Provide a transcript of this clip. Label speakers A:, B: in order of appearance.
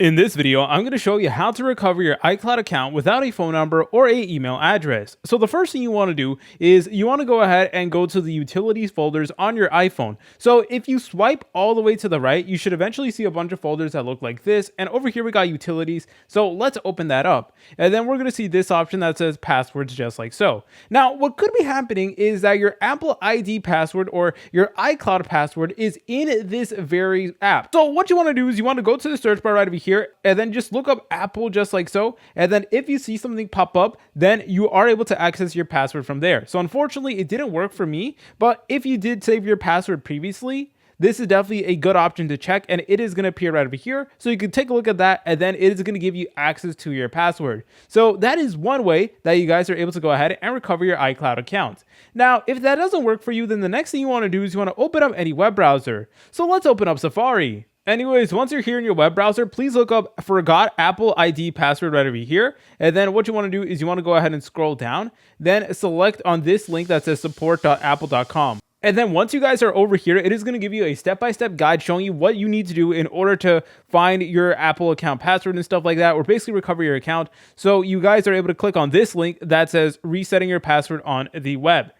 A: In this video, I'm going to show you how to recover your iCloud account without a phone number or a email address. So the first thing you want to do is you want to go ahead and go to the utilities folders on your iPhone. So if you swipe all the way to the right, you should eventually see a bunch of folders that look like this. And over here we got utilities. So let's open that up. And then we're going to see this option that says passwords, just like so. Now, what could be happening is that your Apple ID password or your iCloud password is in this very app. So what you want to do is you want to go to the search bar right over here and then just look up Apple, just like so. And then if you see something pop up, then you are able to access your password from there. So unfortunately, it didn't work for me, but if you did save your password previously, this is definitely a good option to check, and it is going to appear right over here. So you can take a look at that, and then it is going to give you access to your password. So that is one way that you guys are able to go ahead and recover your iCloud account. Now, if that doesn't work for you, then the next thing you want to do is you want to open up any web browser. So let's open up Safari. Anyways, once you're here in your web browser, please look up forgot Apple ID password right over here. And then what you want to do is you want to go ahead and scroll down, then select on this link that says support.apple.com. And then once you guys are over here, it is going to give you a step-by-step guide showing you what you need to do in order to find your Apple account password and stuff like that, or basically recover your account. So you guys are able to click on this link that says resetting your password on the web.